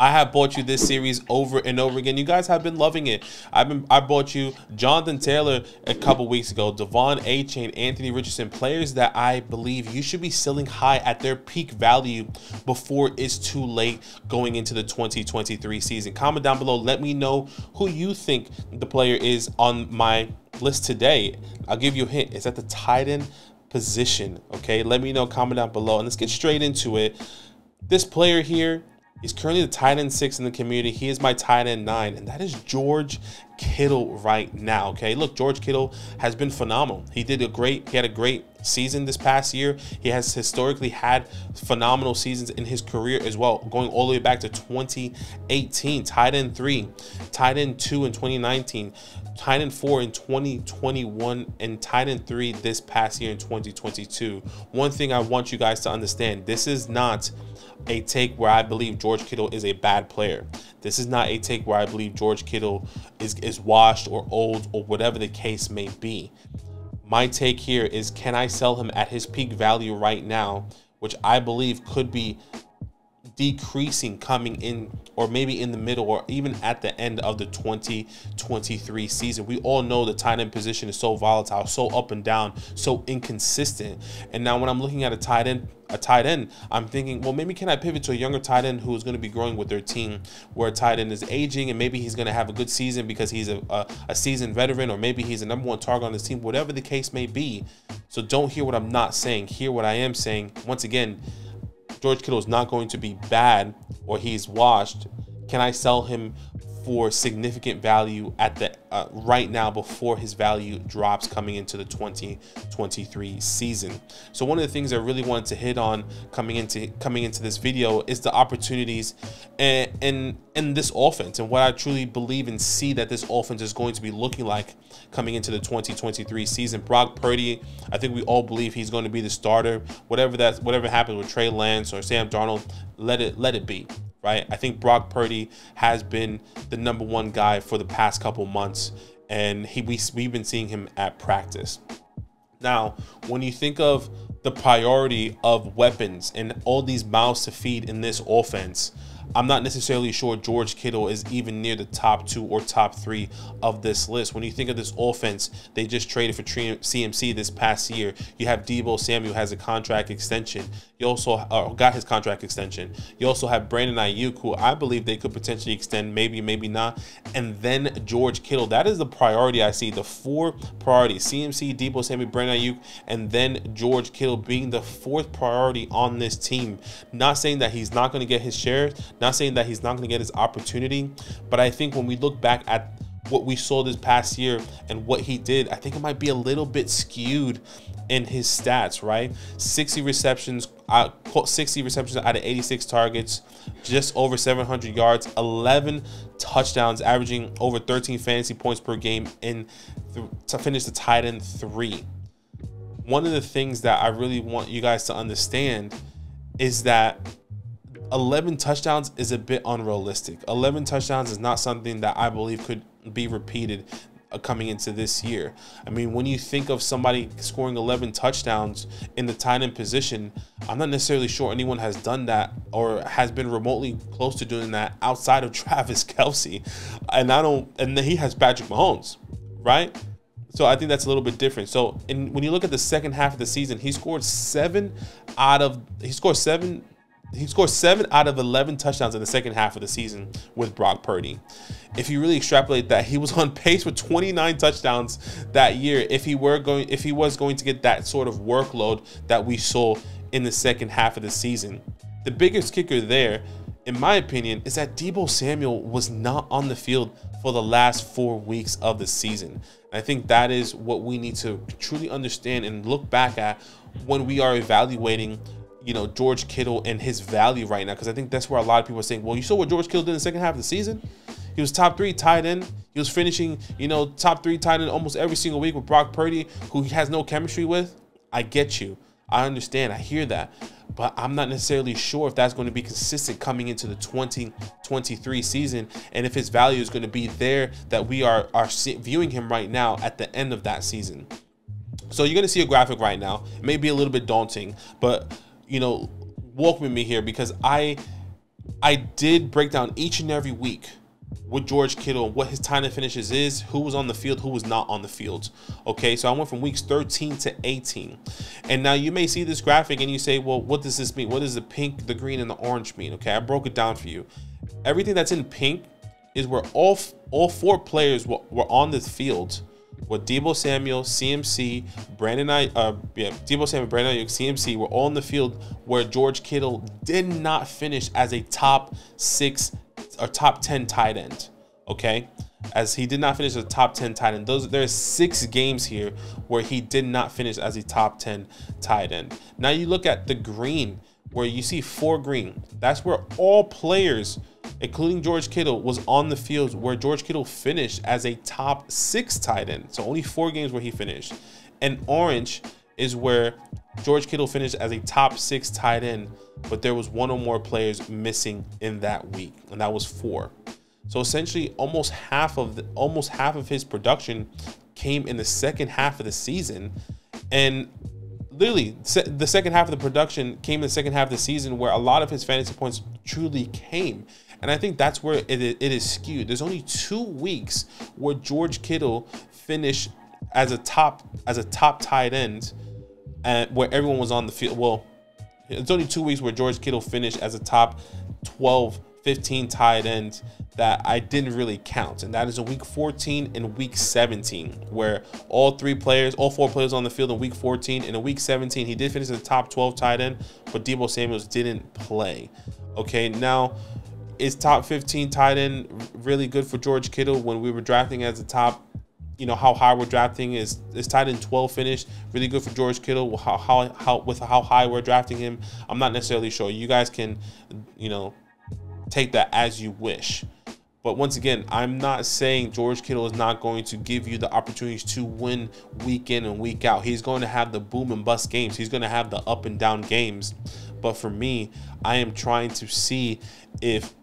I have bought you this series over and over again. You guys have been loving it. I bought you Jonathan Taylor a couple weeks ago, Devon A-Chain, Anthony Richardson, players that I believe you should be selling high at their peak value before it's too late going into the 2023 season. Comment down below. Let me know who you think the player is on my list today. I'll give you a hint. It's at the tight end position. Okay, let me know. Comment down below, and let's get straight into it. This player here, he's currently the tight end 6 in the community. He is my tight end 9, and that is George Kittle right now. Okay, look, George Kittle has been phenomenal. He had a great season this past year. He has historically had phenomenal seasons in his career as well, going all the way back to 2018. Tight end 3, tight end 2 in 2019, tight end 4 in 2021, and tight end 3 this past year in 2022. One thing I want you guys to understand: this is not a take where I believe George Kittle is a bad player. This is not a take where I believe George Kittle is washed or old or whatever the case may be. My take here is, can I sell him at his peak value right now, which I believe could be decreasing coming in, or maybe in the middle, or even at the end of the 2023 season. We all know the tight end position is so volatile, so up and down, so inconsistent. And now when I'm looking at a tight end, I'm thinking, well, maybe can I pivot to a younger tight end who is going to be growing with their team, where a tight end is aging and maybe he's going to have a good season because he's a seasoned veteran, or maybe he's a #1 target on his team, whatever the case may be. So don't hear what I'm not saying. Hear what I am saying. Once again, George Kittle is not going to be bad or he's washed. Can I sell him for significant value at the right now before his value drops coming into the 2023 season? So one of the things I really wanted to hit on coming into this video is the opportunities in this offense, and what I truly believe and see that this offense is going to be looking like coming into the 2023 season. Brock Purdy, I think we all believe he's going to be the starter. Whatever happens with Trey Lance or Sam Darnold, let it be. Right? I think Brock Purdy has been the #1 guy for the past couple months, and we've been seeing him at practice. Now, when you think of the priority of weapons and all these mouths to feed in this offense, I'm not necessarily sure George Kittle is even near the top 2 or top 3 of this list. When you think of this offense, they just traded for CMC this past year. You have Deebo Samuel has a contract extension. You also got his contract extension. You also have Brandon Ayuk, who I believe they could potentially extend, maybe not. And then George Kittle. That is the priority I see. The 4 priorities: CMC, Deebo Samuel, Brandon Ayuk, and then George Kittle being the 4th priority on this team. Not saying that he's not going to get his shares, not saying that he's not going to get his opportunity, but I think when we look back at what we saw this past year and what he did, I think it might be a little bit skewed in his stats, right? 60 receptions out of 86 targets, just over 700 yards, 11 touchdowns, averaging over 13 fantasy points per game to finish the tight end 3. One of the things that I really want you guys to understand is that 11 touchdowns is a bit unrealistic. 11 touchdowns is not something that I believe could be repeated coming into this year. I mean, when you think of somebody scoring 11 touchdowns in the tight end position, I'm not necessarily sure anyone has done that or has been remotely close to doing that outside of Travis Kelce. And he has Patrick Mahomes, right? So I think that's a little bit different. So when you look at the second half of the season, he scored 7 out of 11 touchdowns in the second half of the season with Brock Purdy. If you really extrapolate that, he was on pace for 29 touchdowns that year if he was going to get that sort of workload that we saw in the second half of the season. The biggest kicker there, in my opinion, is that Deebo Samuel was not on the field for the last 4 weeks of the season. And I think that is what we need to truly understand and look back at when we are evaluating, George Kittle and his value right now, because I think that's where a lot of people are saying, well, you saw what George Kittle did in the second half of the season? He was top 3 tight end. He was finishing, top 3 tight end almost every single week with Brock Purdy, who he has no chemistry with. I get you. I understand. I hear that. But I'm not necessarily sure if that's going to be consistent coming into the 2023 season, and if his value is going to be there that we are viewing him right now at the end of that season. So you're going to see a graphic right now. It may be a little bit daunting, but walk with me here, because I I did break down each and every week with George Kittle, what his time and finishes is, who was on the field, who was not on the field. Okay, so I went from weeks 13 to 18. And now you may see this graphic and you say, well, what does this mean? What does the pink, the green, and the orange mean? Okay, I broke it down for you. Everything that's in pink is where all four players were on the field. With Deebo Samuel, CMC, Deebo Samuel, Brandon Ayuk, CMC were all on the field, where George Kittle did not finish as a top 6 or top 10 tight end. Okay, as he did not finish as a top 10 tight end. There's 6 games here where he did not finish as a top 10 tight end. Now you look at the green, where you see 4 green. That's where all players, including George Kittle, was on the field, where George Kittle finished as a top 6 tight end. So only 4 games where he finished. And orange is where George Kittle finished as a top 6 tight end, but there was 1 or more players missing in that week, and that was 4. So essentially, almost half of his production came in the second half of the season, and literally the second half of the production came in the second half of the season, where a lot of his fantasy points truly came. And I think that's where it is skewed. There's only 2 weeks where George Kittle finished as a top tight end, and where everyone was on the field. Well, it's only 2 weeks where George Kittle finished as a top 12, 15 tight end that I didn't really count. And that is in week 14 and week 17, where all 4 players on the field in week 14. And in week 17, he did finish as a top 12 tight end, but Deebo Samuels didn't play. Okay, now, is top 15 tight end really good for George Kittle when we were drafting as a top, how high we're drafting? Is tight end 12 finish really good for George Kittle? With how high we're drafting him, I'm not necessarily sure. You guys can, take that as you wish. But once again, I'm not saying George Kittle is not going to give you the opportunities to win week in and week out. He's going to have the boom and bust games. He's going to have the up and down games. But for me, I am trying to see if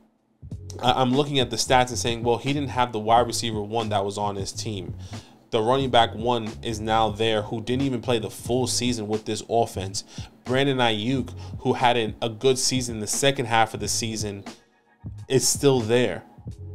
I'm looking at the stats and saying, well, he didn't have the wide receiver 1 that was on his team. The running back 1 is now there, who didn't even play the full season with this offense. Brandon Ayuk, who had a good season in the second half of the season, is still there.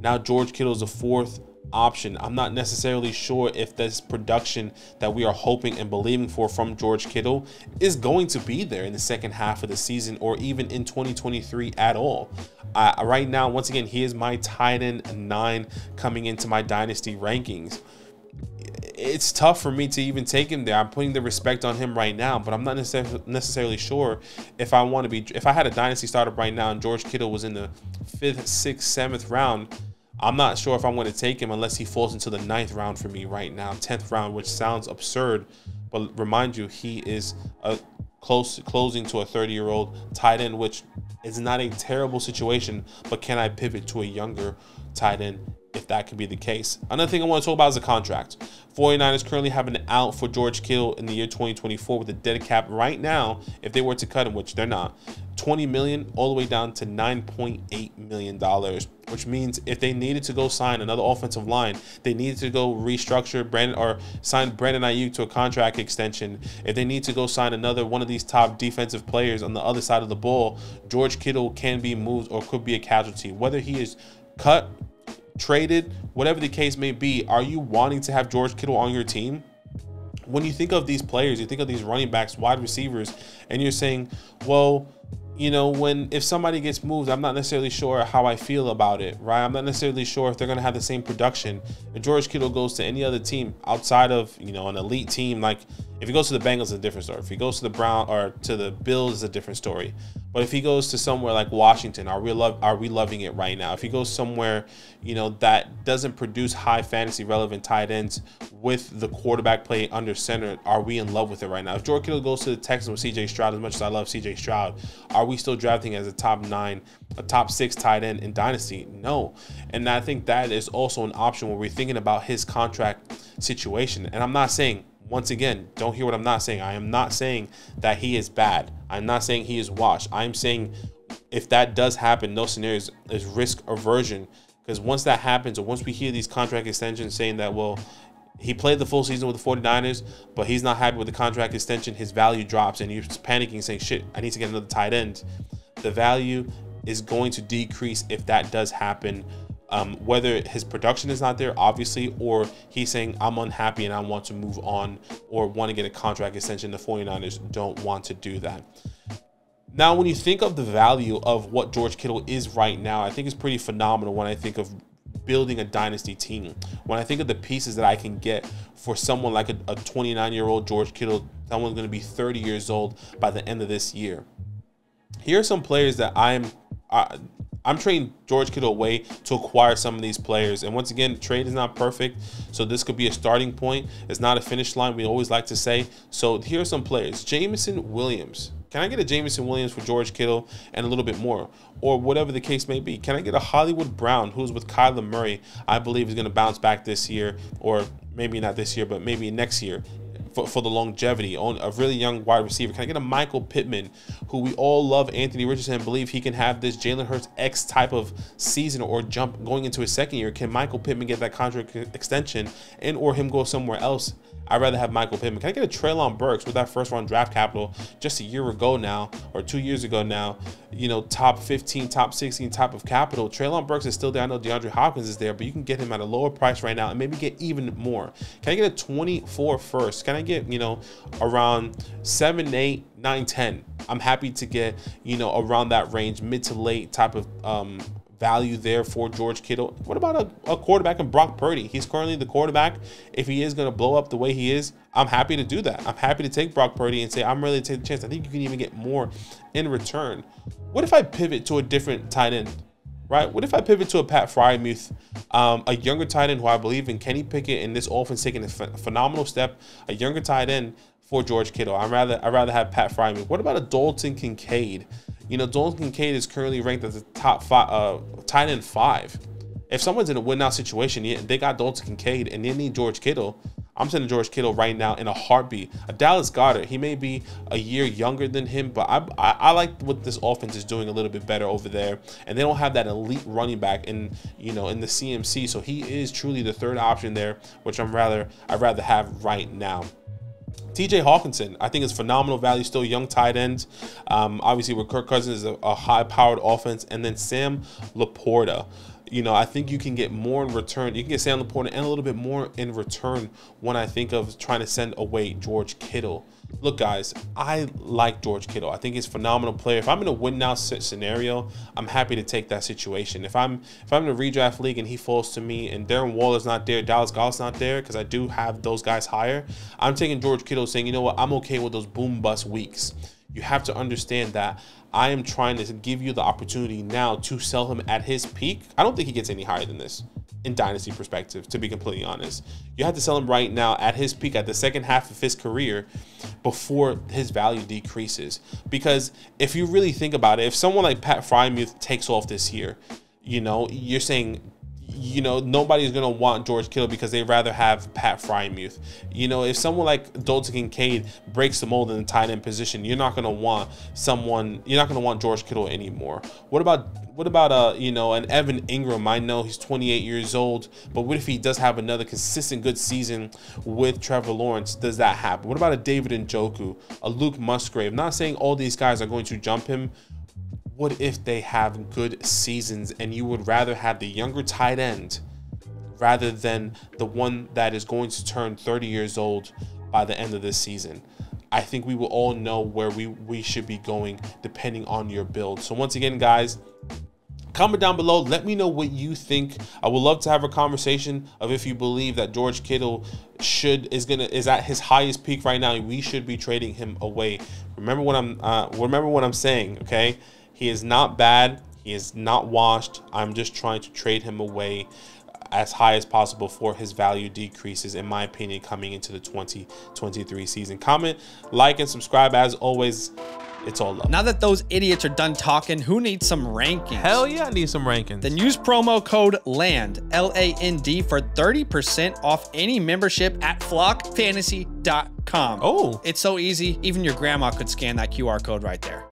Now George Kittle is a 4th option. I'm not necessarily sure if this production that we are hoping and believing for from George Kittle is going to be there in the second half of the season, or even in 2023 at all. Right now, once again, he is my tight end 9 coming into my dynasty rankings. It's tough for me to even take him there. I'm putting the respect on him right now, but I'm not necessarily sure if I had a dynasty startup right now and George Kittle was in the 5th, 6th, 7th round, I'm not sure if I'm going to take him unless he falls into the 9th round for me right now, 10th round, which sounds absurd. But remind you, he is closing to a 30-year-old tight end, which is not a terrible situation, but can I pivot to a younger tight end if that could be the case? Another thing I want to talk about is the contract. 49ers currently have an out for George Kittle in the year 2024 with a dead cap right now, if they were to cut him, which they're not, $20 million all the way down to $9.8 million, which means if they needed to go sign another offensive line, they needed to go restructure sign Brandon Ayuk to a contract extension. If they need to go sign another one of these top defensive players on the other side of the ball, George Kittle can be moved or could be a casualty. Whether he is cut, traded, whatever the case may be, are you wanting to have George Kittle on your team? When you think of these players, you think of these running backs, wide receivers, and you're saying, well, if somebody gets moved, I'm not necessarily sure how I feel about it, right? I'm not necessarily sure if they're going to have the same production. If George Kittle goes to any other team outside of, an elite team, like if he goes to the Bengals, it's a different story. If he goes to the Browns or to the Bills, it's a different story. But if he goes to somewhere like Washington, are we loving it right now? If he goes somewhere, that doesn't produce high fantasy relevant tight ends with the quarterback play under center, are we in love with it right now? If George Kittle goes to the Texans with C.J. Stroud, as much as I love C.J. Stroud, are we still drafting as a top 9, a top 6 tight end in Dynasty? No. And I think that is also an option when we're thinking about his contract situation. And I'm not saying, once again, don't hear what I'm not saying. I am not saying that he is bad. I'm not saying he is washed. I'm saying if that does happen, no scenario is risk aversion. Because once that happens, or once we hear these contract extensions saying that, well, he played the full season with the 49ers, but he's not happy with the contract extension, his value drops, and you're panicking saying, shit, I need to get another tight end. The value is going to decrease if that does happen. Whether his production is not there, obviously, or he's saying, I'm unhappy and I want to move on or want to get a contract extension. The 49ers don't want to do that. Now, when you think of the value of what George Kittle is right now, I think it's pretty phenomenal when I think of building a dynasty team. When I think of the pieces that I can get for someone like a 29-year-old George Kittle, someone's going to be 30 years old by the end of this year. Here are some players that I'm trading George Kittle away to acquire some of these players. And once again, trade is not perfect, so this could be a starting point. It's not a finish line, we always like to say. So here are some players. Jameson Williams. Can I get a Jameson Williams for George Kittle and a little bit more? Or whatever the case may be. Can I get a Hollywood Brown, who's with Kyler Murray, I believe is going to bounce back this year, or maybe not this year, but maybe next year, for the longevity on a really young wide receiver? Can I get a Michael Pittman, who we all love, Anthony Richardson, and believe he can have this Jalen Hurts X type of season or jump going into his second year? Can Michael Pittman get that contract extension and or him go somewhere else? I'd rather have Michael Pittman. Can I get a Treylon Burks with that first-round draft capital just a year ago now, or 2 years ago now? You know, top 15, top 16 type of capital. Treylon Burks is still there. I know DeAndre Hopkins is there, but you can get him at a lower price right now and maybe get even more. Can I get a 24 first? Can I get, you know, around 7, 8, 9, 10? I'm happy to get, you know, around that range, mid to late type of value there for George Kittle. What about a quarterback in Brock Purdy? He's currently the quarterback. If he is going to blow up the way he is, I'm happy to do that. I'm happy to take Brock Purdy and say, I'm ready to take the chance. I think you can even get more in return. What if I pivot to a different tight end, right? What if I pivot to a Pat Freiermuth, a younger tight end who I believe in, Kenny Pickett, in this offense taking a phenomenal step, a younger tight end for George Kittle? I'd rather have Pat Freiermuth. What about a Dalton Kincaid? You know, Dalton Kincaid is currently ranked as a top tight end 5. If someone's in a win-now situation, they got Dalton Kincaid and they need George Kittle, I'm sending George Kittle right now in a heartbeat. A Dallas Goedert, he may be a year younger than him, but I like what this offense is doing a little bit better over there. And they don't have that elite running back in the CMC, so he is truly the third option there, which I'd rather have right now. TJ Hawkinson, I think, is phenomenal value, still young tight end. Obviously, with Kirk Cousins is a high-powered offense. And then Sam Laporta. You know, I think you can get more in return. You can get Sam Laporta and a little bit more in return when I think of trying to send away George Kittle. Look, guys, I like George Kittle. I think he's a phenomenal player. If I'm in a win-now scenario, I'm happy to take that situation. If I'm in a redraft league and he falls to me and Darren Waller's not there, Dallas Goedert's not there, because I do have those guys higher, I'm taking George Kittle, saying, you know what, I'm okay with those boom-bust weeks. You have to understand that I am trying to give you the opportunity now to sell him at his peak. I don't think he gets any higher than this in dynasty perspective, to be completely honest. You have to sell him right now at his peak, at the second half of his career, before his value decreases. Because if you really think about it, if someone like Pat Freiermuth takes off this year, you know, you're saying, you know, nobody's going to want George Kittle because they'd rather have Pat Freiermuth. You know, if someone like Dalton Kincaid breaks the mold in the tight end position, you're not going to want George Kittle anymore. What about you know, an Evan Ingram? I know he's 28 years old, but what if he does have another consistent good season with Trevor Lawrence? Does that happen? What about a David Njoku, a Luke Musgrave? I'm not saying all these guys are going to jump him. What if they have good seasons and you would rather have the younger tight end rather than the one that is going to turn 30 years old by the end of this season? I think we will all know where we should be going depending on your build. So once again, guys, comment down below. Let me know what you think. I would love to have a conversation of if you believe that George Kittle is at his highest peak right now. We should be trading him away. Remember what I'm saying, okay? He is not bad. He is not washed. I'm just trying to trade him away as high as possible before his value decreases, in my opinion, coming into the 2023 season. Comment, like, and subscribe. As always, it's all love. Now that those idiots are done talking, who needs some rankings? Hell yeah, I need some rankings. Then use promo code LAND, L-A-N-D, for 30% off any membership at flockfantasy.com. Oh. It's so easy. Even your grandma could scan that QR code right there.